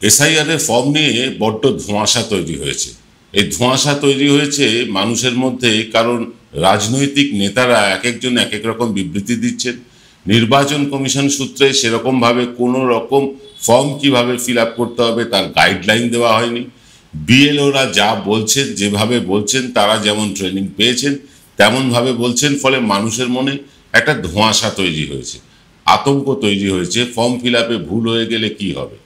SIR এর form নিয়ে বড্ড ধোঁয়াশা তৈরি হয়েছে। এই ধোঁয়াশা তৈরি হয়েছে মানুষের মধ্যে, কারণ রাজনৈতিক নেতারা এক একজন এক এক রকম বিবৃতি দিচ্ছেন। নির্বাচন কমিশন সূত্রে সেরকমভাবে কোনো রকম ফর্ম কিভাবে ফিল আপ করতে হবে তার গাইডলাইন দেওয়া হয়নি। বিএলওরা যা বলছেন, যেভাবে বলছেন, তারা যেমন ট্রেনিং পেয়েছেন তেমনভাবে বলছেন, ফলে মানুষের মনে একটা ধোঁয়াশা তৈরি হয়েছে, আতঙ্ক তৈরি হয়েছে। ফর্ম ফিল আপে ভুল হয়ে গেলে কি হবে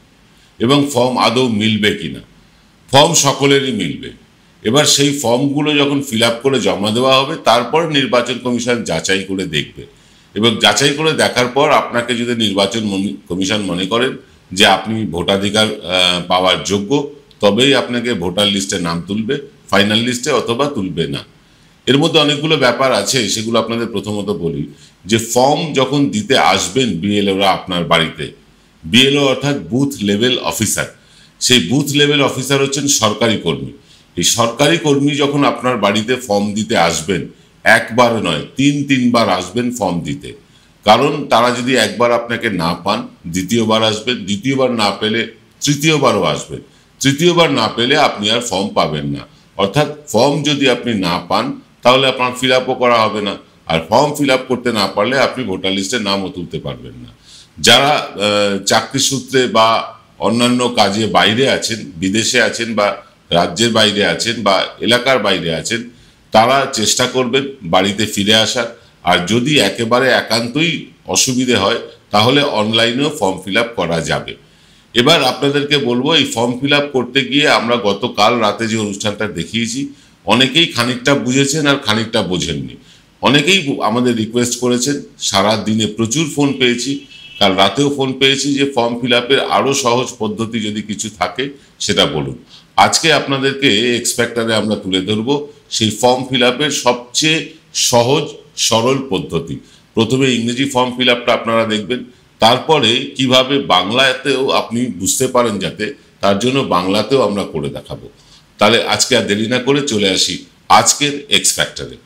এবং ফর্ম আদৌ মিলবে কিনা। ফর্ম সকলেরই মিলবে। এবার সেই ফর্মগুলো যখন ফিল আপ করে জমা দেওয়া হবে, তারপর নির্বাচন কমিশন যাচাই করে দেখবে এবং যাচাই করে দেখার পর আপনাকে যদি নির্বাচন কমিশন মনে করেন যে আপনি ভোটাধিকার পাওয়ার যোগ্য, তবেই আপনাকে ভোটার লিস্টে নাম তুলবে, ফাইনাল লিস্টে, অথবা তুলবে না। এর মধ্যে অনেকগুলো ব্যাপার আছে, সেগুলো আপনাদের প্রথমত বলি। যে ফর্ম যখন দিতে আসবেন বিএলওরা আপনার বাড়িতে, বিএলও অর্থাৎ বুথ লেভেল অফিসার, সেই বুথ লেভেল অফিসার হচ্ছেন সরকারি কর্মী। এই সরকারি কর্মী যখন আপনার বাড়িতে ফর্ম দিতে আসবেন, একবার নয় তিনবার আসবেন ফর্ম দিতে। কারণ তারা যদি একবার আপনাকে না পান, দ্বিতীয়বার আসবেন, দ্বিতীয়বার না পেলে তৃতীয়বারও আসবেন, তৃতীয়বার না পেলে আপনি আর ফর্ম পাবেন না। অর্থাৎ ফর্ম যদি আপনি না পান তাহলে আপনার ফিল আপও করা হবে না, আর ফর্ম ফিল আপ করতে না পারলে আপনি ভোটার লিস্টে নামও তুলতে পারবেন না। যারা চাকরি সূত্রে বা অন্যান্য কাজে বাইরে আছেন, বিদেশে আছেন বা রাজ্যের বাইরে আছেন বা এলাকার বাইরে আছেন, তারা চেষ্টা করবেন বাড়িতে ফিরে আসার। আর যদি একেবারে একান্তই অসুবিধে হয় তাহলে অনলাইনেও ফর্ম ফিল আপ করা যাবে। এবার আপনাদেরকে বলবো, এই ফর্ম ফিল আপ করতে গিয়ে আমরা গতকাল রাতে যে অনুষ্ঠানটা দেখিয়েছি, অনেকেই খানিকটা বুঝেছেন আর খানিকটা বোঝেননি। অনেকেই আমাদের রিকোয়েস্ট করেছেন, সারা দিনে প্রচুর ফোন পেয়েছি, কাল রাতেও ফোন পেয়েছি যে ফর্ম ফিল আপের আরও সহজ পদ্ধতি যদি কিছু থাকে সেটা বলুন। আজকে আপনাদেরকে এক্স ফ্যাক্টরে আমরা তুলে ধরবো সেই ফর্ম ফিল আপের সবচেয়ে সহজ সরল পদ্ধতি। প্রথমে ইংরেজি ফর্ম ফিল আপটা আপনারা দেখবেন, তারপরে কিভাবে বাংলাতেও আপনি বুঝতে পারেন যাতে, তার জন্য বাংলাতেও আমরা করে দেখাবো। তাহলে আজকে আর দেরি না করে চলে আসি আজকের এক্স ফ্যাক্টরে।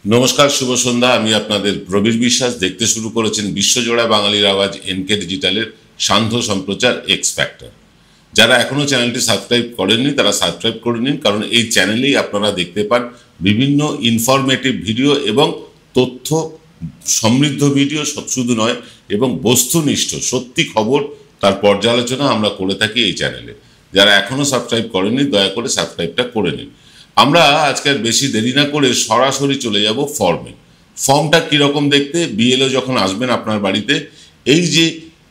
নমস্কার, শুভ সন্ধ্যা। আমি আপনাদের প্রবীর বিশ্বাস। দেখতে শুরু করেছেন বিশ্বজোড়া বাঙালির আওয়াজ এনকে ডিজিটালের সান্ধ্য সম্প্রচার এক্স ফ্যাক্টর। যারা এখনো চ্যানেলটি সাবস্ক্রাইব করেননি তারা সাবস্ক্রাইব করে নিন, কারণ এই চ্যানেলেই আপনারা দেখতে পান বিভিন্ন ইনফরমেটিভ ভিডিও এবং তথ্য সমৃদ্ধ ভিডিও, শুধু নয়, এবং বস্তুনিষ্ঠ সত্যি খবর তার পর্যালোচনা আমরা করে থাকি এই চ্যানেলে। যারা এখনো সাবস্ক্রাইব করেননি দয়া করে সাবস্ক্রাইবটা করে নিন। আমরা আজকে আর বেশি দেরি না করে সরাসরি চলে যাব ফর্মে। ফর্মটা কীরকম দেখতে, বিএলও যখন আসবেন আপনার বাড়িতে, এই যে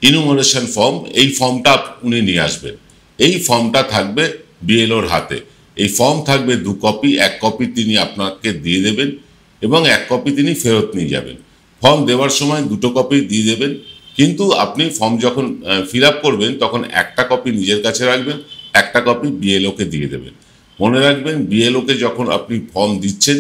ইনুমারেশন ফর্ম, এই ফর্মটা উনি নিয়ে আসবেন। এই ফর্মটা থাকবে বিএলওর হাতে। এই ফর্ম থাকবে 2 কপি, 1 কপি তিনি আপনাকে দিয়ে দেবেন এবং 1 কপি তিনি ফেরত নিয়ে যাবেন। ফর্ম দেওয়ার সময় 2টো কপি দিয়ে দেবেন, কিন্তু আপনি ফর্ম যখন ফিল আপ করবেন তখন 1টা কপি নিজের কাছে রাখবেন, 1টা কপি বিএলওকে দিয়ে দেবেন। মনে রাখবেন, বিএলওকে যখন আপনি ফর্ম দিচ্ছেন,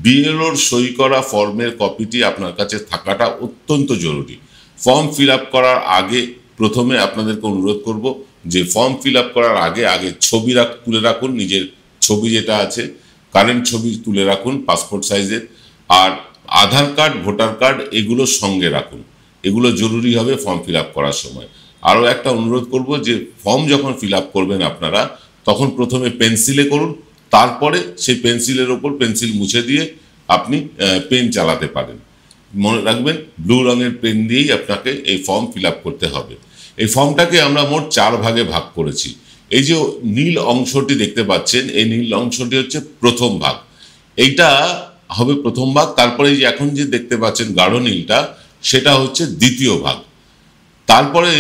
বিএলওর সই করা ফর্মের কপিটি আপনার কাছে থাকাটা অত্যন্ত জরুরি। ফর্ম ফিল আপ করার আগে প্রথমে আপনাদেরকে অনুরোধ করব যে ফর্ম ফিল আপ করার আগে ছবি তুলে রাখুন, নিজের ছবি যেটা আছে, কারেন্ট ছবি তুলে রাখুন পাসপোর্ট সাইজের, আর আধার কার্ড, ভোটার কার্ড, এগুলো সঙ্গে রাখুন। এগুলো জরুরি হবে ফর্ম ফিল আপ করার সময়। আরও একটা অনুরোধ করব যে ফর্ম যখন ফিল আপ করবেন আপনারা, তখন প্রথমে পেন্সিলে করুন, তারপরে সেই পেন্সিলের ওপর পেন্সিল মুছে দিয়ে আপনি পেন চালাতে পারেন। মনে রাখবেন, ব্লু রঙের পেন দিয়েই আপনাকে এই ফর্ম ফিল আপ করতে হবে। এই ফর্মটাকে আমরা মোট 4 ভাগে ভাগ করেছি। এই যে নীল অংশটি দেখতে পাচ্ছেন, এই নীল অংশটি হচ্ছে প্রথম ভাগ, এইটা হবে প্রথম ভাগ। তারপরে যে এখন যে দেখতে পাচ্ছেন গাঢ় নীলটা, সেটা হচ্ছে দ্বিতীয় ভাগ। তারপরে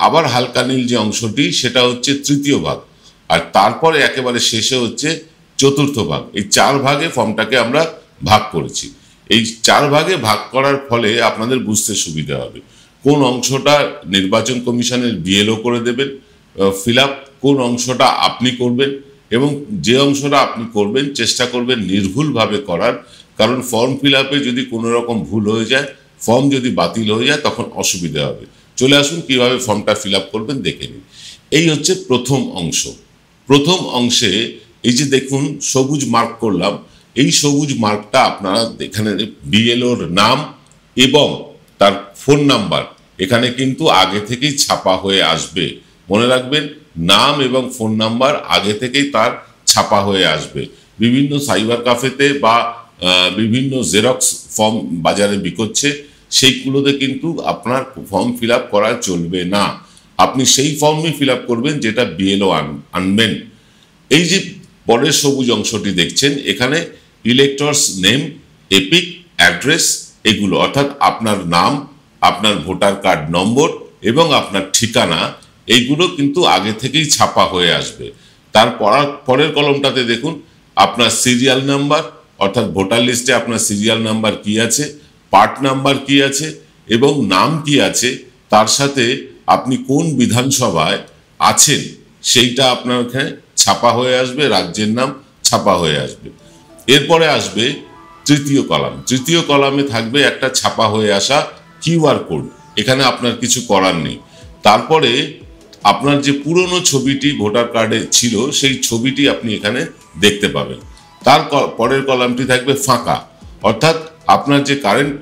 আবার হালকা নীল যে অংশটি, সেটা হচ্ছে তৃতীয় ভাগ। আর তারপরে একেবারে শেষে হচ্ছে চতুর্থ ভাগ। এই 4 ভাগে ফর্মটাকে আমরা ভাগ করেছি। এই 4 ভাগে ভাগ করার ফলে আপনাদের বুঝতে সুবিধা হবে কোন অংশটা নির্বাচন কমিশনের বিএলও করে দেবেন ফিল আপ, কোন অংশটা আপনি করবেন, এবং যে অংশটা আপনি করবেন চেষ্টা করবেন নির্ভুলভাবে করার। কারণ ফর্ম ফিল আপে যদি কোনো রকম ভুল হয়ে যায়, ফর্ম যদি বাতিল হয়ে যায়, তখন অসুবিধা হবে। চলে আসুন কিভাবে ফর্মটা ফিল আপ করবেন দেখে নিন। এই হচ্ছে প্রথম অংশ। প্রথম অংশে এই যে দেখুন সবুজ মার্ক করলাম, এই সবুজ মার্কটা আপনারা এখানে বিএলওর নাম এবং তার ফোন নাম্বার এখানে কিন্তু আগে থেকেই ছাপা হয়ে আসবে। মনে রাখবেন, নাম এবং ফোন নাম্বার আগে থেকেই তার ছাপা হয়ে আসবে। বিভিন্ন সাইবার ক্যাফেতে বা বিভিন্ন জেরক্স ফর্ম বাজারে বিকোচ্ছে, সেইগুলোতে কিন্তু আপনার ফর্ম ফিল আপ করা চলবে না। আপনি সেই ফর্মই ফিল আপ করবেন যেটা বিএলও আনবেন। এই যে পরের সবুজ অংশটি দেখছেন, এখানে ইলেক্টরস নেম, এপিক, অ্যাড্রেস এগুলো, অর্থাৎ আপনার নাম, আপনার ভোটার কার্ড নম্বর এবং আপনার ঠিকানা, এইগুলো কিন্তু আগে থেকেই ছাপা হয়ে আসবে। তার পরের কলমটাতে দেখুন আপনার সিরিয়াল নাম্বার, অর্থাৎ ভোটার লিস্টে আপনার সিরিয়াল নাম্বার কি আছে, পার্ট নাম্বার কি আছে এবং নাম কি আছে, তার সাথে আপনি কোন বিধানসভায় আছেন সেইটা আপনার এখানে ছাপা হয়ে আসবে, রাজ্যের নাম ছাপা হয়ে আসবে। এরপরে আসবে তৃতীয় কলাম। তৃতীয় কলামে থাকবে একটা ছাপা হয়ে আসা কিউআর কোড। এখানে আপনার কিছু করার নেই। তারপরে আপনার যে পুরনো ছবিটি ভোটার কার্ডে ছিল, সেই ছবিটি আপনি এখানে দেখতে পাবেন। তার পরের কলামটি থাকবে ফাঁকা, অর্থাৎ আপনার যে কারেন্ট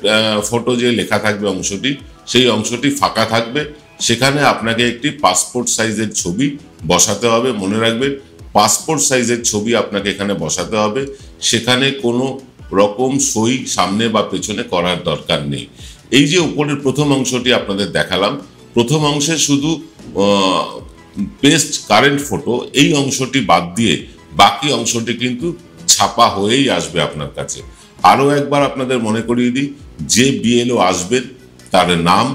ফটো যে লেখা থাকবে অংশটি, সেই অংশটি ফাঁকা থাকবে। সেখানে আপনাকে একটি পাসপোর্ট সাইজের ছবি বসাতে হবে। মনে রাখবেন, পাসপোর্ট সাইজের ছবি আপনাকে এখানে বসাতে হবে। সেখানে কোনো রকম সই সামনে বা পেছনে করার দরকার নেই। এই যে উপরের প্রথম অংশটি আপনাদের দেখালাম, প্রথম অংশে শুধু পেস্ট কারেন্ট ফটো, এই অংশটি বাদ দিয়ে বাকি অংশটি কিন্তু ছাপা হয়েই আসবে আপনার কাছে। আরও একবার আপনাদের মনে করিয়ে দিই, যে বিএলও আসবেন তার নাম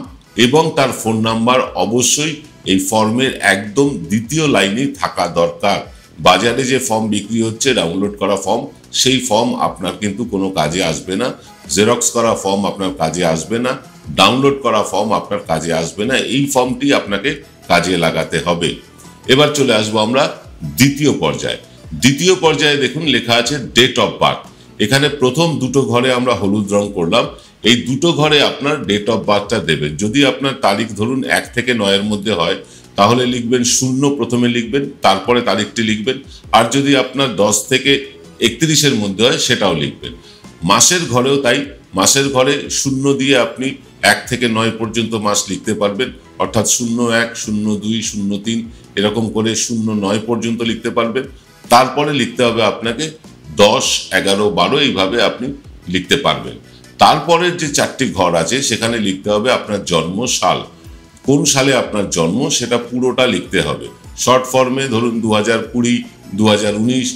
এবং তার ফোন নাম্বার অবশ্যই এই ফর্মের একদম দ্বিতীয় লাইনে থাকা দরকার। বাজারে যে ফর্ম বিক্রি হচ্ছে, ডাউনলোড করা ফর্ম, সেই ফর্ম আপনার কিন্তু কোনো কাজে আসবে না। জেরক্স করা ফর্ম আপনার কাজে আসবে না, ডাউনলোড করা ফর্ম আপনার কাজে আসবে না। এই ফর্মটি আপনাকে কাজে লাগাতে হবে। এবার চলে আসবো আমরা দ্বিতীয় পর্যায়ে। দ্বিতীয় পর্যায়ে দেখুন লেখা আছে ডেট অফ বার্থ। এখানে প্রথম দুটো ঘরে আমরা হলুদ রং করলাম, এই দুটো ঘরে আপনার ডেট অফ বার্থটা দেবেন। যদি আপনার তারিখ ধরুন 1 থেকে 9-এর মধ্যে হয়, তাহলে লিখবেন 0 প্রথমে লিখবেন, তারপরে তারিখটি লিখবেন। আর যদি আপনার 10 থেকে 31-এর মধ্যে হয়, সেটাও লিখবেন। মাসের ঘরেও তাই, মাসের ঘরে 0 দিয়ে আপনি 1 থেকে 9 পর্যন্ত মাস লিখতে পারবেন, অর্থাৎ 01, 02, 03 এরকম করে 09 পর্যন্ত লিখতে পারবেন। তারপরে লিখতে হবে আপনাকে 10, 11, 12 এইভাবে আপনি লিখতে পারবেন। তারপরের যে 4টি ঘর আছে সেখানে লিখতে হবে আপনার জন্ম সাল, কোন সালে আপনার জন্ম সেটা পুরোটা লিখতে হবে। শর্ট ফর্মে ধরুন 2020, 2019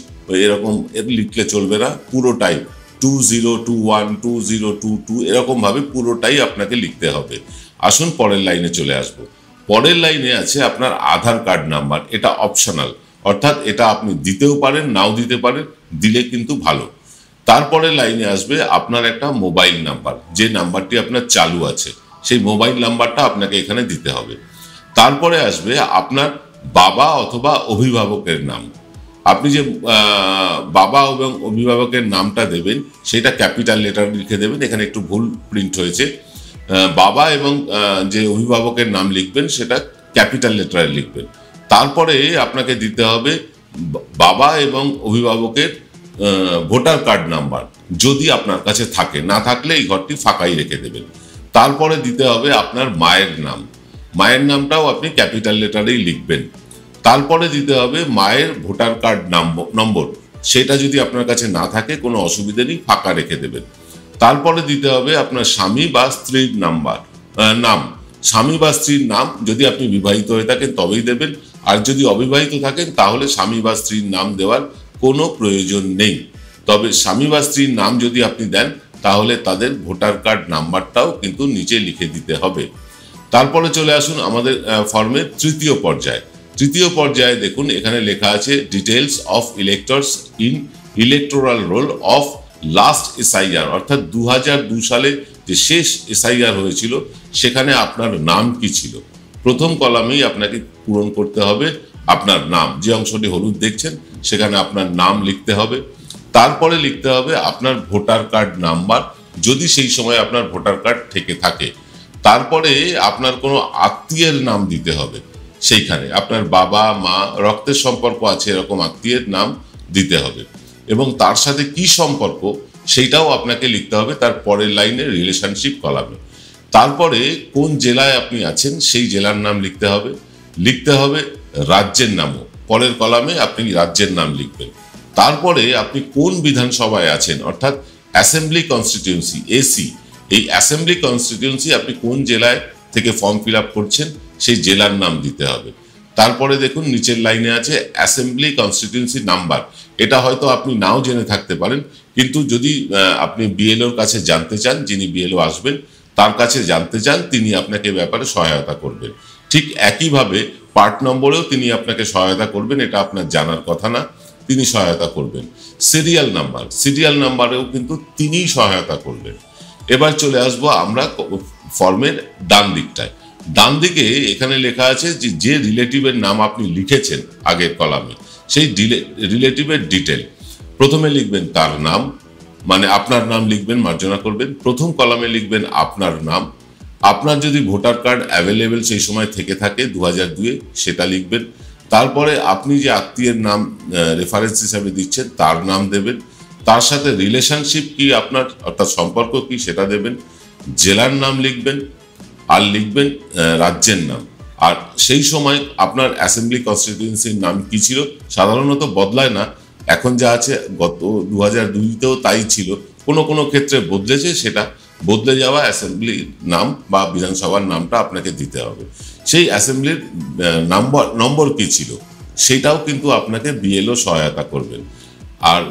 এরকম লিখলে চলবে না, পুরোটাই 2021, 2022 এরকম ভাবে পুরোটাই আপনাকে লিখতে হবে। আসুন পরের লাইনে চলে আসবো। পরের লাইনে আছে আপনার আধার কার্ড নাম্বার। এটা অপশনাল, অর্থাৎ এটা আপনি দিতেও পারেন, নাও দিতে পারেন, দিলে কিন্তু ভালো। তারপরে লাইনে আসবে আপনার একটা মোবাইল নাম্বার, যে নাম্বারটি আপনার চালু আছে সেই মোবাইল নাম্বারটা আপনাকে এখানে দিতে হবে। তারপরে আসবে আপনার বাবা অথবা অভিভাবকের নাম। আপনি যে বাবা এবং অভিভাবকের নামটা দেবেন সেটা ক্যাপিটাল লেটার লিখে দেবেন। এখানে একটু ভুল প্রিন্ট হয়েছে, বাবা এবং যে অভিভাবকের নাম লিখবেন সেটা ক্যাপিটাল লেটারে লিখবেন। তারপরে আপনাকে দিতে হবে বাবা এবং অভিভাবকের ভোটার কার্ড নাম্বার, যদি আপনার কাছে থাকে, না থাকলে এই ঘরটি ফাঁকাই রেখে দেবেন। তারপরে দিতে হবে আপনার মায়ের নাম, মায়ের নামটাও আপনি ক্যাপিটাল লেটারেই লিখবেন। তারপরে দিতে হবে মায়ের ভোটার কার্ড নম্বর, সেটা যদি আপনার কাছে না থাকে কোনো অসুবিধা নেই, ফাঁকা রেখে দেবেন। তারপরে দিতে হবে আপনার স্বামী বা স্ত্রীর নাম, স্বামী বা স্ত্রীর নাম যদি আপনি বিবাহিত হয়ে থাকেন তবেই দেবেন, আর যদি অবিবাহিত থাকেন তাহলে স্বামী বা স্ত্রীর নাম দেওয়ার কোনো প্রয়োজন নেই। তবে স্বামী বা স্ত্রীর নাম যদি আপনি দেন তাহলে তাদের ভোটার কার্ড নাম্বারটাও কিন্তু নিচে লিখে দিতে হবে। তারপরে চলে আসুন আমাদের ফর্মের তৃতীয় পর্যায়ে। তৃতীয় পর্যায়ে দেখুন এখানে লেখা আছে details of electors in electoral role of last SIR, অর্থাৎ 2002 সালে যে শেষ এসআইআর হয়েছিল সেখানে আপনার নাম কি ছিল। প্রথম কলামেই আপনাকে পূরণ করতে হবে আপনার নাম, যে অংশটি হলুদ দেখছেন সেখানে আপনার নাম লিখতে হবে। তারপরে লিখতে হবে আপনার ভোটার কার্ড নাম্বার, যদি সেই সময় আপনার ভোটার কার্ড থেকে থাকে। তারপরে আপনার কোনো আত্মীয়ের নাম দিতে হবে, সেইখানে আপনার বাবা মা রক্তের সম্পর্ক আছে এরকম আত্মীয়ের নাম দিতে হবে, এবং তার সাথে কি সম্পর্ক সেইটাও আপনাকে লিখতে হবে তার পরের লাইনে রিলেশনশিপ কলামে। তারপরে কোন জেলায় আপনি আছেন সেই জেলার নাম লিখতে হবে রাজ্যের নামও পরের কলামে আপনি রাজ্যের নাম লিখবেন। তারপরে আপনি কোন বিধানসভায় আছেন, অর্থাৎ অ্যাসেম্বলি কনস্টিটিউয়েন্সি এসি, এই অ্যাসেম্বলি কনস্টিটিউয়েন্সি আপনি কোন জেলায় থেকে ফর্ম ফিল আপ করছেন সেই জেলার নাম দিতে হবে। তারপরে দেখুন নিচের লাইনে আছে অ্যাসেম্বলি কনস্টিটিউয়েন্সি নাম্বার। এটা হয়তো আপনি নাও জেনে থাকতে পারেন, কিন্তু যদি আপনি বিএলওর কাছে জানতে চান, যিনি বিএলও আসবেন তার কাছে জানতে চান, তিনি আপনাকে ব্যাপারে সহায়তা করবেন। ঠিক একইভাবে পার্ট নম্বরেও তিনি আপনাকে সহায়তা করবেন, এটা আপনার জানার কথা না, তিনি সহায়তা করবেন। সিরিয়াল নাম্বারেও কিন্তু তিনিই সহায়তা করবেন। এবার চলে আসবো আমরা ফর্মের ডান দিকটায়। ডান দিকে এখানে লেখা আছে যে রিলেটিভের নাম আপনি লিখেছেন আগের কলামে, সেই রিলেটিভের ডিটেল প্রথমে লিখবেন, তার নাম মানে আপনার নাম লিখবেন, মার্জনা করবেন। প্রথম কলামে লিখবেন আপনার নাম, আপনার যদি ভোটার কার্ড অ্যাভেলেবেল সেই সময় থেকে থাকে 2002-এ সেটা লিখবেন। তারপরে আপনি যে আত্মীয়ের নাম রেফারেন্স হিসাবে দিচ্ছেন তার নাম দেবেন, তার সাথে রিলেশনশিপ কি আপনার অর্থাৎ সম্পর্ক কি সেটা দেবেন, জেলার নাম লিখবেন, আর লিখবেন রাজ্যের নাম। আর সেই সময় আপনার অ্যাসেম্বলি কনস্টিটিউয়েন্সির নাম কি ছিল, সাধারণত বদলায় না, এখন যা আছে গত 2002-তেও তাই ছিল, কোনো কোনো ক্ষেত্রে বদলেছে, সেটা বদলে যাওয়া অ্যাসেম্বলির নাম বা বিধানসভার নামটা আপনাকে দিতে হবে। সেই অ্যাসেম্বলির নম্বর কি ছিল সেটাও কিন্তু আপনাকে বিএলও সহায়তা করবেন। আর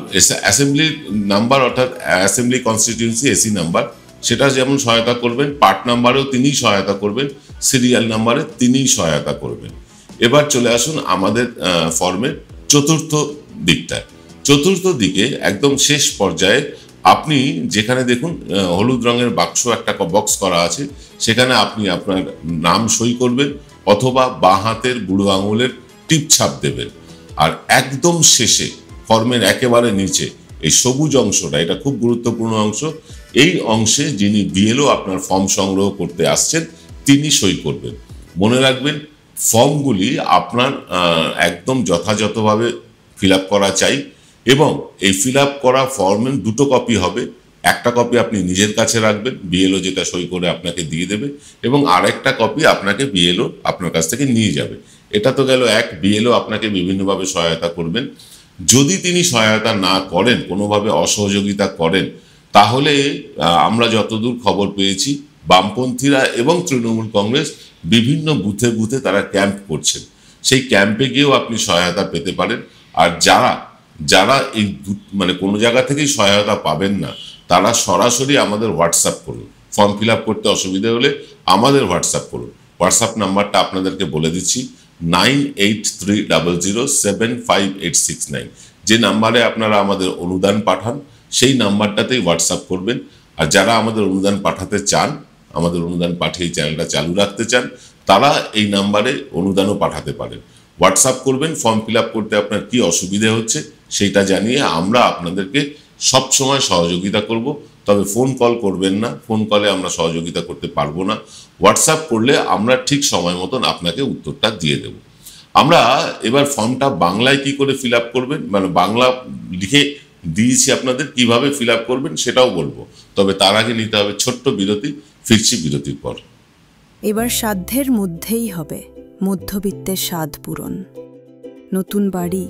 অ্যাসেম্বলির নাম্বার অর্থাৎ অ্যাসেম্বলি কনস্টিটিউয়েন্সি এসি নাম্বার, সেটা যেমন সহায়তা করবেন, পার্ট নাম্বারেও তিনিই সহায়তা করবেন, সিরিয়াল নাম্বারে তিনিই সহায়তা করবেন। এবার চলে আসুন আমাদের ফর্মের চতুর্থ দিকটায়। চতুর্থ দিকে একদম শেষ পর্যায়ে আপনি যেখানে দেখুন হলুদ রঙের বাক্স একটা বক্স করা আছে, সেখানে আপনি আপনার নাম সই করবেন অথবা বাঁ হাতের বুড়ো আঙুলের টিপ ছাপ দেবেন। আর একদম শেষে ফর্মের একেবারে নিচে এই সবুজ অংশটা, এটা খুব গুরুত্বপূর্ণ অংশ, এই অংশে যিনি বিএলও আপনার ফর্ম সংগ্রহ করতে আসছেন তিনি সই করবেন। মনে রাখবেন ফর্মগুলি আপনার একদম যথাযথভাবে ফিল আপ করা চাই, এবং এই ফিল আপ করা ফর্মের দুটো কপি হবে, একটা কপি আপনি নিজের কাছে রাখবেন, বিএলও যেটা সই করে আপনাকে দিয়ে দেবে, এবং আরেকটা কপি আপনাকে বিএলও আপনার কাছ থেকে নিয়ে যাবে। এটা তো গেল এক, বিএলও আপনাকে বিভিন্নভাবে সহায়তা করবেন। যদি তিনি সহায়তা না করেন, কোনোভাবে অসহযোগিতা করেন, তাহলে আমরা যতদূর খবর পেয়েছি বামপন্থীরা এবং তৃণমূল কংগ্রেস বিভিন্ন বুথে বুথে তারা ক্যাম্প করছেন, সেই ক্যাম্পে গিয়েও আপনি সহায়তা পেতে পারেন। আর যারা এই মানে কোনো জায়গা থেকেই সহায়তা পাবেন না, তারা সরাসরি আমাদের হোয়াটসঅ্যাপ করুন। ফর্ম ফিল আপ করতে অসুবিধা হলে আমাদের হোয়াটসঅ্যাপ করুন। হোয়াটসঅ্যাপ নাম্বারটা আপনাদেরকে বলে দিচ্ছি, 9830075869। যে নাম্বারে আপনারা আমাদের অনুদান পাঠান সেই নাম্বারটাতেই হোয়াটসঅ্যাপ করবেন। আর যারা আমাদের অনুদান পাঠাতে চান, আমাদের অনুদান পাঠিয়ে চ্যানেলটা চালু রাখতে চান, তারা এই নাম্বারে অনুদানও পাঠাতে পারেন। হোয়াটসঅ্যাপ করবেন, ফর্ম ফিল আপ করতে আপনার কি অসুবিধে হচ্ছে সেইটা জানিয়ে আমরা আপনাদেরকে সবসময় সহযোগিতা করব। তবে ফোন কল করবেন না, ফোন কলে আমরা সহযোগিতা করতে পারবো না। হোয়াটসঅ্যাপ করলে আমরা ঠিক সময় মতন আপনাকে উত্তরটা দিয়ে দেব। আমরা এবার ফর্মটা বাংলায় কি করে ফিল আপ করবেন, মানে বাংলা লিখে দিয়েছি আপনাদের, কিভাবে ফিল আপ করবেন সেটাও বলবো। তবে তার আগে নিতে হবে ছোট্ট বিরতি, ফিরছি বিরতির পর। এবার সাধ্যের মধ্যেই হবে মধ্যবিত্তের স্বাদ পূরণ। নতুন বাড়ি,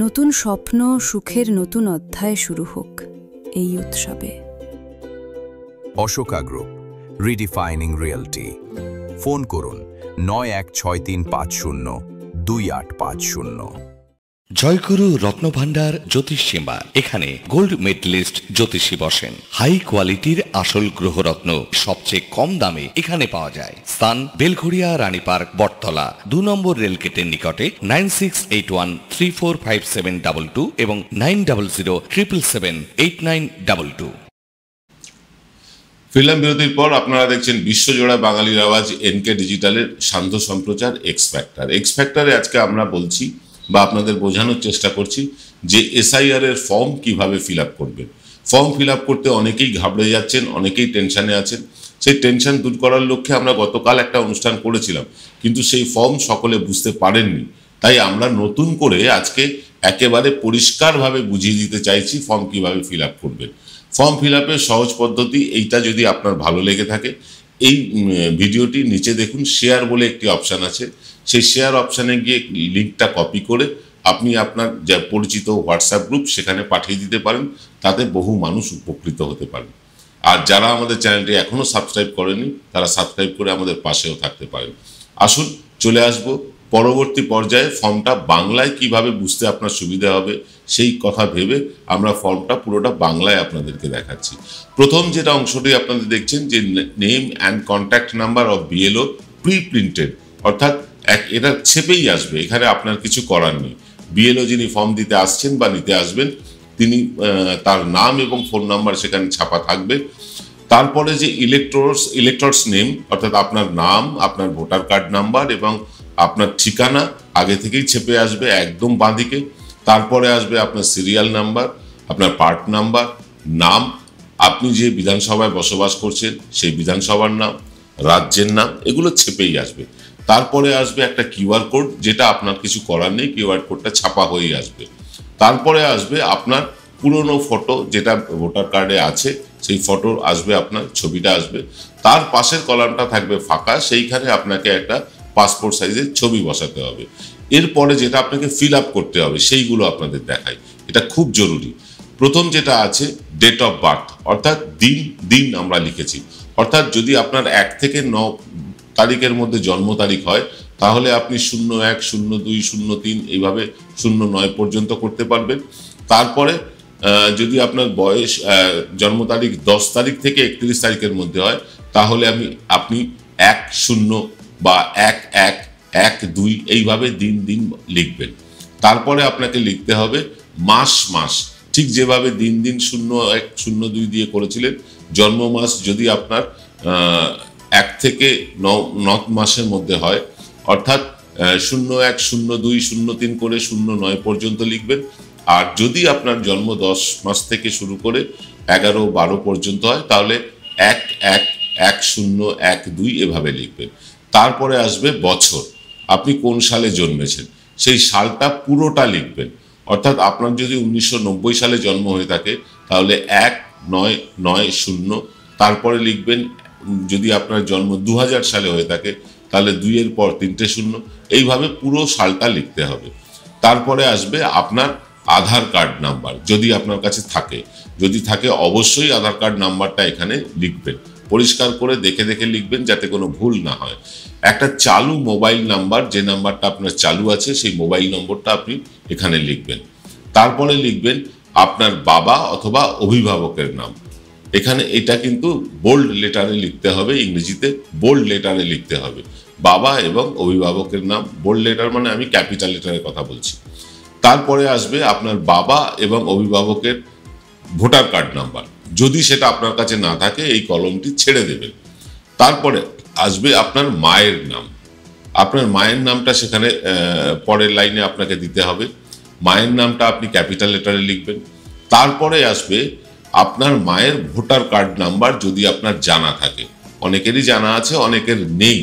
নতুন স্বপ্ন, সুখের নতুন অধ্যায় শুরু হোক এই উৎসবে। Ashoka group, রিডিফাইনিং realty. ফোন করুন 9163502850। জয়গুরু রত্নভান্ডার জ্যোতিষীমা, এখানে গোল্ড মেডেলিস্ট জ্যোতিষী বসেন। হাই কোয়ালিটির আসল গ্রহরত্ন সবচেয়ে কম দামে এখানে পাওয়া যায়। স্থান বেলঘড়িয়া, রানী পার্ক, বটতলা, 2 নম্বর রেলগেটের নিকটে। 9681345722 এবং 9007778922। ফিল্ম বিরতির পর আপনারা দেখছেন বিশ্বজোড়া বাঙালির আওয়াজ এনকে ডিজিটালের সান্ধ্য সম্প্রচার এক্স ফ্যাক্টর। এক্স ফ্যাক্টরে আজকে আমরা বলছি বা আপনাদের বোঝানোর চেষ্টা করছি যে SIR এর ফর্ম কিভাবে ফিল আপ করবেন। ফর্ম ফিল আপ করতে অনেকেই ঘাবড়ে যাচ্ছেন, অনেকেই টেনশনে আছেন। সেই টেনশন দূর করার লক্ষ্যে আমরা গতকাল একটা অনুষ্ঠান করেছিলাম, কিন্তু সেই ফর্ম সকলে বুঝতে পারেননি। তাই আমরা নতুন করে আজকে একেবারে পরিষ্কারভাবে বুঝিয়ে দিতে চাইছি ফর্ম কিভাবে ফিল আপ করবেন। ফর্ম ফিল আপের সহজ পদ্ধতি এইটা যদি আপনার ভালো লেগে থাকে, এই ভিডিওটি নিচে দেখুন শেয়ার বলে একটি অপশান আছে, সেই শেয়ার অপশানে গিয়ে লিঙ্কটা কপি করে আপনি আপনার যা পরিচিত হোয়াটসঅ্যাপ গ্রুপ সেখানে পাঠিয়ে দিতে পারেন, তাতে বহু মানুষ উপকৃত হতে পারেন। আর যারা আমাদের চ্যানেলটি এখনও সাবস্ক্রাইব করেনি তারা সাবস্ক্রাইব করে আমাদের পাশেও থাকতে পারেন। আসুন চলে আসব পরবর্তী পর্যায়ে ফর্মটা বাংলায় কিভাবে বুঝতে আপনার সুবিধা হবে সেই কথা ভেবে আমরা ফর্মটা পুরোটা বাংলায় আপনাদেরকে দেখাচ্ছি। প্রথম যেটা অংশটি আপনাদের দেখছেন যে name and contact number of BLO pre printed, অর্থাৎ এটা ছেপেই আসবে, এখানে আপনার কিছু করার নেই। BLO যিনি ফর্ম দিতে আসছেন বা নিতে আসবেন তিনি তার নাম এবং ফোন নাম্বার সেখানে ছাপা থাকবে। তারপরে যে ইলেক্টরস নেম, অর্থাৎ আপনার নাম, আপনার ভোটার কার্ড নাম্বার এবং আপনার ঠিকানা আগে থেকেই ছেপে আসবে একদম বাঁদিকে। তারপরে আসবে আপনার সিরিয়াল নাম্বার, আপনার পার্ট নাম্বার, নাম, আপনি যে বিধানসভায় বসবাস করছেন সেই বিধানসভার নাম, রাজ্যের নাম, এগুলো ছেপেই আসবে। তারপরে আসবে একটা QR কোড, যেটা আপনার কিছু করার নেই, QR কোডটা ছাপা হয়েই আসবে। তারপরে আসবে আপনার পুরনো ফটো, যেটা ভোটার কার্ডে আছে সেই ফটো আসবে, আপনার ছবিটা আসবে। তার পাশের কলামটা থাকবে ফাঁকা, সেইখানে আপনাকে একটা পাসপোর্ট সাইজের ছবি বসাতে হবে। এরপরে যেটা আপনাকে ফিল আপ করতে হবে সেইগুলো আপনাদের দেখাই, এটা খুব জরুরি। প্রথম যেটা আছে ডেট অফ বার্থ, অর্থাৎ দিন আমরা লিখেছি, অর্থাৎ যদি আপনার 1 থেকে 9 তারিখের মধ্যে জন্ম তারিখ হয় তাহলে আপনি 01, 02, 03 এইভাবে 09 পর্যন্ত করতে পারবেন। তারপরে যদি আপনার বয়স জন্ম তারিখ 10 তারিখ থেকে 31 তারিখের মধ্যে হয় তাহলে আপনি 10 বা 11, 12 এইভাবে দিন লিখবেন। তারপরে আপনাকে লিখতে হবে মাস, ঠিক যেভাবে দিন 01, 02 দিয়ে করেছিলেন। জন্ম মাস যদি আপনার 1 থেকে 9 মাসের মধ্যে হয়, অর্থাৎ 01, 02, 03 করে 09 পর্যন্ত লিখবেন। আর যদি আপনার জন্ম 10 মাস থেকে শুরু করে 11, 12 পর্যন্ত হয় তাহলে 1, 1, 10, 12 এভাবে লিখবেন। তারপরে আসবে বছর, আপনি কোন সালে জন্মেছেন সেই সালটা পুরোটা লিখবেন। অর্থাৎ আপনার যদি 1990 সালে জন্ম হয়ে থাকে তাহলে 1990, তারপরে লিখবেন। যদি আপনার জন্ম 2000 সালে হয়ে থাকে তাহলে 2 এর পর 3টে 0, এইভাবে পুরো সালটা লিখতে হবে। তারপরে আসবে আপনার আধার কার্ড নাম্বার, যদি আপনার কাছে থাকে, যদি থাকে অবশ্যই আধার কার্ড নাম্বারটা এখানে লিখবেন, পরিষ্কার করে দেখে লিখবেন যাতে কোনো ভুল না হয়। একটা চালু মোবাইল নাম্বার, যে নাম্বারটা আপনার চালু আছে সেই মোবাইল নম্বরটা আপনি এখানে লিখবেন। তারপরে লিখবেন আপনার বাবা অথবা অভিভাবকের নাম, এখানে এটা কিন্তু বোল্ড লেটারে লিখতে হবে, ইংরেজিতে বোল্ড লেটারে লিখতে হবে। বাবা এবং অভিভাবকের নাম, বোল্ড লেটার মানে আমি ক্যাপিটাল লেটারের কথা বলছি। তারপরে আসবে আপনার বাবা এবং অভিভাবকের ভোটার কার্ড নাম্বার, যদি সেটা আপনার কাছে না থাকে এই কলমটি ছেড়ে দেবেন। তারপরে আসবে আপনার মায়ের নাম, আপনার মায়ের নামটা সেখানে পরের লাইনে আপনাকে দিতে হবে। মায়ের নামটা আপনি ক্যাপিটাল লেটারে লিখবেন। তারপরে আসবে আপনার মায়ের ভোটার কার্ড নাম্বার, যদি আপনার জানা থাকে। অনেকেরই জানা আছে, অনেকের নেই।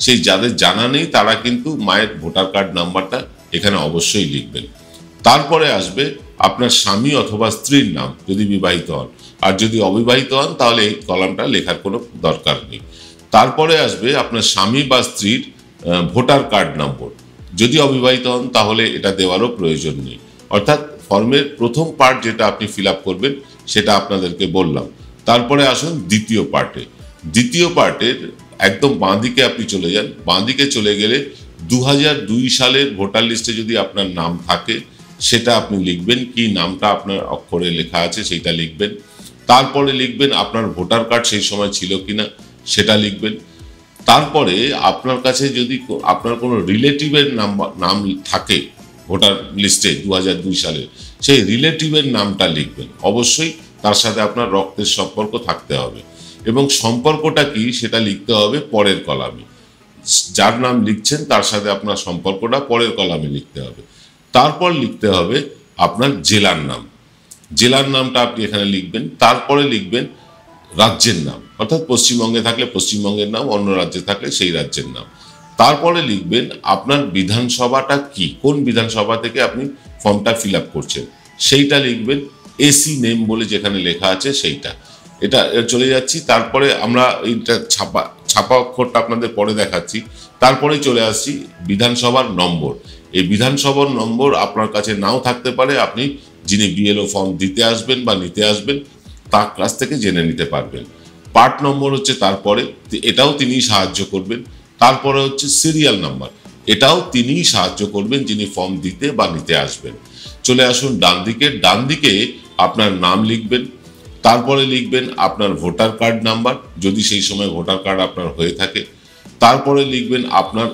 সেই যাদের জানা নেই তারা কিন্তু মায়ের ভোটার কার্ড নাম্বারটা এখানে অবশ্যই লিখবেন। তারপরে আসবে আপনার স্বামী অথবা স্ত্রীর নাম, যদি বিবাহিত হন, আর যদি অবিবাহিত হন তাহলে এই কলামটা লেখার কোনো দরকার নেই। তারপরে আসবে আপনার স্বামী বা স্ত্রীর ভোটার কার্ড নম্বর, যদি অবিবাহিত হন তাহলে এটা দেওয়ারও প্রয়োজন নেই। অর্থাৎ ফর্মের প্রথম পার্ট যেটা আপনি ফিল আপ করবেন সেটা আপনাদেরকে বললাম। তারপরে আসুন দ্বিতীয় পার্টে। দ্বিতীয় পার্টের একদম বাঁদিকে আপনি চলে যান। বাঁদিকে চলে গেলে 2002 সালের ভোটার লিস্টে যদি আপনার নাম থাকে সেটা আপনি লিখবেন, কি নামটা আপনার অক্ষরে লেখা আছে সেইটা লিখবেন। তারপরে লিখবেন আপনার ভোটার কার্ড সেই সময় ছিল কিনা সেটা লিখবেন। তারপরে আপনার কাছে যদি আপনার কোনো রিলেটিভের নাম থাকে ভোটার লিস্টে 2002 সালের, সেই রিলেটিভের নামটা লিখবেন। অবশ্যই তার সাথে আপনার রক্তের সম্পর্ক থাকতে হবে, এবং সম্পর্কটা কি সেটা লিখতে হবে পরের কলামে। যার নাম লিখছেন তার সাথে আপনার সম্পর্কটা পরের কলামে লিখতে হবে। তারপর লিখতে হবে আপনার জেলার নাম। জেলার নামটা আপনি এখানে লিখবেন, তারপরে লিখবেন রাজ্যের নাম, অর্থাৎ পশ্চিমবঙ্গে থাকলে পশ্চিমবঙ্গের নাম, অন্য রাজ্যে থাকলে সেই রাজ্যের নাম। তারপরে লিখবেন আপনার বিধানসভাটা কি, কোন বিধানসভা থেকে আপনি ফর্মটা ফিল আপ করছেন সেইটা লিখবেন। এসি নেম বলে যেখানে লেখা আছে সেইটা, এটা চলে যাচ্ছি। তারপরে আমরা এইটা ছাপা অক্ষরটা আপনাদের পরে দেখাচ্ছি। তারপরে চলে আসছি বিধানসভার নম্বর। এই বিধানসভার নম্বর আপনার কাছে নাও থাকতে পারে, আপনি যিনি বিএলও ফর্ম দিতে আসবেন বা নিতে আসবেন তার কাছ থেকে জেনে নিতে পারবেন। পার্ট নম্বর হচ্ছে তারপরে, এটাও তিনিই সাহায্য করবেন। তারপরে হচ্ছে সিরিয়াল নাম্বার, এটাও তিনিই সাহায্য করবেন যিনি ফর্ম দিতে বা নিতে আসবেন। চলে আসুন ডান দিকে আপনার নাম লিখবেন, তারপরে লিখবেন আপনার ভোটার কার্ড নাম্বার যদি সেই সময় ভোটার কার্ড আপনার হয়ে থাকে। তারপরে লিখবেন আপনার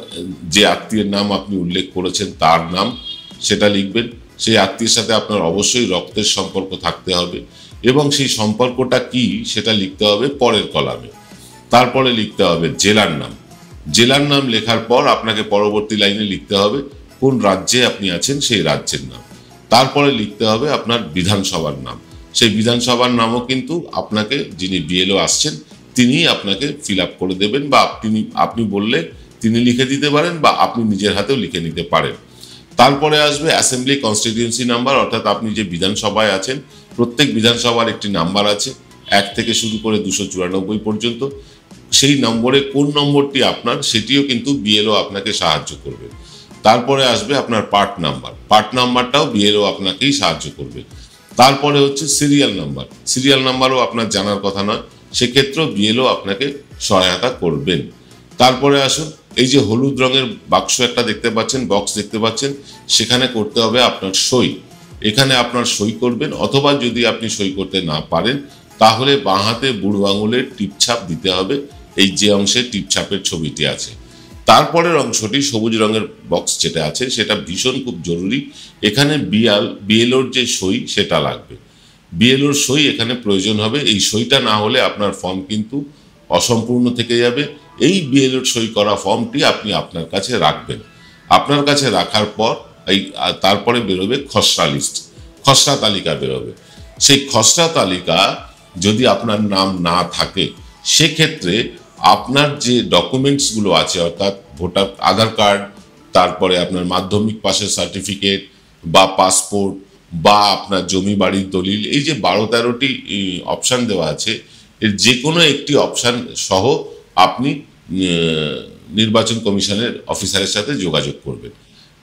যে আত্মীয়ের নাম আপনি উল্লেখ করেছেন তার নাম, সেটা লিখবেন। সেই আত্মীয়ের সাথে আপনার অবশ্যই রক্তের সম্পর্ক থাকতে হবে এবং সেই সম্পর্কটা কি সেটা লিখতে হবে পরের কলামে। তারপরে লিখতে হবে জেলার নাম। জেলার নাম লেখার পর আপনাকে পরবর্তী লাইনে লিখতে হবে কোন রাজ্যে আপনি আছেন সেই রাজ্যের নাম। তারপরে লিখতে হবে আপনার বিধানসভার নাম। সেই বিধানসভার নামও কিন্তু আপনাকে যিনি বিএলও আসছেন তিনি আপনাকে ফিল আপ করে দেবেন, বা আপনি বললে তিনি লিখে দিতে পারেন বা আপনি নিজের হাতেও লিখে নিতে পারেন। তারপরে আসবে অ্যাসেম্বলি কনস্টিটিউয়েন্সি নাম্বার, অর্থাৎ আপনি যে বিধানসভায় আছেন প্রত্যেক বিধানসভার একটি নাম্বার আছে, 1 থেকে শুরু করে 294 পর্যন্ত। সেই নম্বরে কোন নম্বরটি আপনার সেটিও কিন্তু বিএলও আপনাকে সাহায্য করবে। তারপরে আসবে আপনার পার্ট নাম্বার, পার্ট নাম্বারটাও বিএলও আপনাকেই সাহায্য করবে। তারপরে হচ্ছে সিরিয়াল নাম্বার, সিরিয়াল নাম্বারও আপনার জানার কথা নয়, সেক্ষেত্রেও বিএলও আপনাকে সহায়তা করবেন। তারপরে আসুন এই যে হলুদ রঙের বাক্স একটা দেখতে পাচ্ছেন, বক্স দেখতে পাচ্ছেন, সেখানে করতে হবে আপনার সই। এখানে আপনার সই করবেন, অথবা যদি আপনি সই করতে না পারেন তাহলে বাঁ হাতে বুড়ো আঙুলের টিপছাপ দিতে হবে, এই যে অংশে টিপছাপের ছবিটি আছে। তারপরের অংশটি সবুজ রঙের বক্স যেটা আছে সেটা ভীষণ খুব জরুরি, এখানে বিএলওর যে সই সেটা লাগবে। বিএলওর সই এখানে প্রয়োজন হবে, এই সইটা না হলে আপনার ফর্ম কিন্তু অসম্পূর্ণ থেকে যাবে। এই বিএলওর সই করা ফর্মটি আপনি আপনার কাছে রাখবেন। আপনার কাছে রাখার পর তারপরে বেরোবে খসড়া লিস্ট, খসড়া তালিকা বেরোবে। সেই খসড়া তালিকা যদি আপনার নাম না থাকে সেক্ষেত্রে আপনার যে ডকুমেন্টসগুলো আছে, অর্থাৎ ভোটার আধার কার্ড, তারপরে আপনার মাধ্যমিক পাশের সার্টিফিকেট বা পাসপোর্ট বা আপনার জমি বাড়ির দলিল, এই যে 12-13টি অপশান দেওয়া আছে, এর যে কোনো একটি অপশান সহ আপনি নির্বাচন কমিশনের অফিসারের সাথে যোগাযোগ করবেন।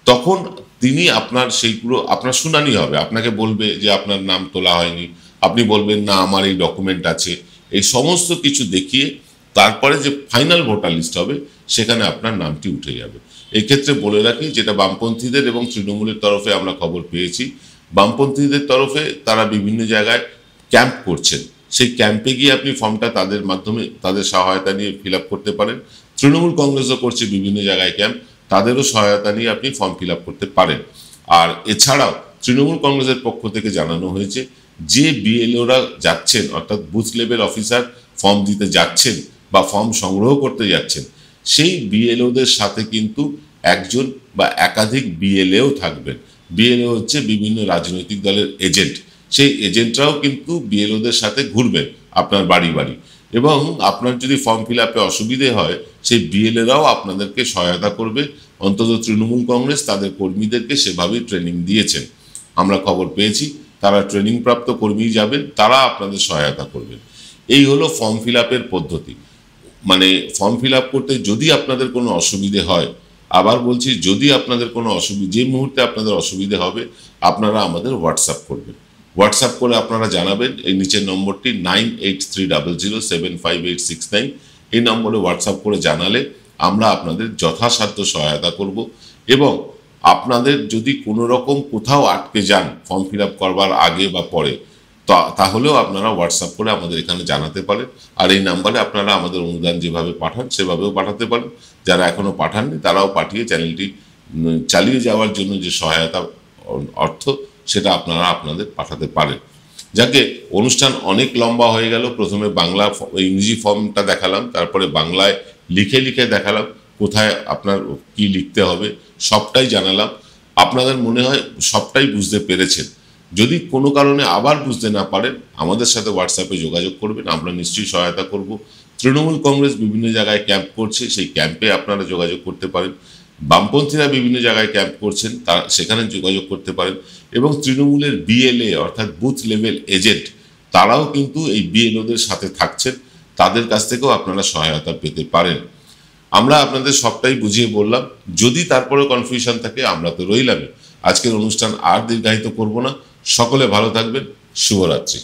তখন তিনি আপনার সেইগুলো আপনার শুনানি হবে, আপনাকে বলবে যে আপনার নাম তোলা হয়নি, আপনি বলবেন না আমার এই ডকুমেন্ট আছে, এই সমস্ত কিছু দেখিয়ে তারপরে যে ফাইনাল ভোটার লিস্ট হবে সেখানে আপনার নামটি উঠে যাবে। এক্ষেত্রে বলে রাখি, যেটা বামপন্থীদের এবং তৃণমূলের তরফে আমরা খবর পেয়েছি, বামপন্থীদের তরফে তারা বিভিন্ন জায়গায় ক্যাম্প করছেন, সেই ক্যাম্পে গিয়ে আপনি ফর্মটা তাদের মাধ্যমে তাদের সহায়তা নিয়ে ফিল আপ করতে পারেন। তৃণমূল কংগ্রেসও করছে বিভিন্ন জায়গায় ক্যাম্প, তাদেরও সহায়তা নিয়ে আপনি ফর্ম ফিল আপ করতে পারেন। আর এছাড়াও তৃণমূল কংগ্রেসের পক্ষ থেকে জানানো হয়েছে যে বিএলওরা যাচ্ছেন, অর্থাৎ বুথ লেভেল অফিসার ফর্ম দিতে যাচ্ছেন বা ফর্ম সংগ্রহ করতে যাচ্ছেন, সেই বিএলওদের সাথে কিন্তু একজন বা একাধিক বিএলএও থাকবেন। বিএলও হচ্ছে বিভিন্ন রাজনৈতিক দলের এজেন্ট, সেই এজেন্টরাও কিন্তু বিএলওদের সাথে ঘুরবেন আপনার বাড়ি বাড়ি, এবং আপনার যদি ফর্ম ফিল আপে অসুবিধে হয় সেই বিএলএরাও আপনাদেরকে সহায়তা করবে। অন্তত তৃণমূল কংগ্রেস তাদের কর্মীদেরকে সেভাবেই ট্রেনিং দিয়েছেন, আমরা খবর পেয়েছি। তারা ট্রেনিং প্রাপ্ত কর্মী যাবেন, তারা আপনাদের সহায়তা করবেন। এই হলো ফর্ম ফিল আপের পদ্ধতি। মানে ফর্ম ফিল আপ করতে যদি আপনাদের কোনো অসুবিধে হয়, আবার বলছি যদি আপনাদের কোনো যে মুহূর্তে আপনাদের অসুবিধে হবে আপনারা আমাদের হোয়াটসঅ্যাপ করবেন। হোয়াটসঅ্যাপ করে আপনারা জানাবেন, এই নিচের নম্বরটি 9830075869, এই নম্বরে হোয়াটসঅ্যাপ করে জানালে আমরা আপনাদের যথাসাধ্য সহায়তা করব। এবং আপনাদের যদি কোনো রকম কোথাও আটকে যান ফর্ম ফিল আপ করবার আগে বা পরে, তাহলেও আপনারা হোয়াটসঅ্যাপ করে আমাদের এখানে জানাতে পারেন। আর এই নাম্বারে আপনারা আমাদের অনুদান যেভাবে পাঠান সেভাবেও পাঠাতে পারেন। যারা এখনও পাঠাননি তারাও পাঠিয়ে চ্যানেলটি চালিয়ে যাওয়ার জন্য যে সহায়তা অর্থ সেটা আপনারা আপনাদের পাঠাতে পারেন। যাকে অনুষ্ঠান অনেক লম্বা হয়ে গেল। প্রথমে বাংলা ইংরেজি ফর্মটা দেখালাম, তারপরে বাংলায় লিখে লিখে দেখালাম কোথায় আপনার কি লিখতে হবে, সবটাই জানালাম। আপনাদের মনে হয় সবটাই বুঝতে পেরেছেন। যদি কোনো কারণে আবার বুঝতে না পারেন, আমাদের সাথে হোয়াটসঅ্যাপে যোগাযোগ করবেন, আমরা নিশ্চয়ই সহায়তা করব। তৃণমূল কংগ্রেস বিভিন্ন জায়গায় ক্যাম্প করছে, সেই ক্যাম্পে আপনারা যোগাযোগ করতে পারেন। বামপন্থীরা বিভিন্ন জায়গায় ক্যাম্প করছেন, তারা সেখানে যোগাযোগ করতে পারেন। এবং তৃণমূলের বিএলএ অর্থাৎ বুথ লেভেল এজেন্ট, তারাও কিন্তু এই বিএলওদের সাথে থাকছেন, তাদের কাছ থেকেও আপনারা সহায়তা পেতে পারেন। আমরা আপনাদের সবটাই বুঝিয়ে বললাম। যদি তারপরে কনফিউশন থাকে, আমরা তো রইলামই। আজকের অনুষ্ঠান আর দীর্ঘায়িত করব না। সকলে ভালো থাকবেন। শুভরাত্রি।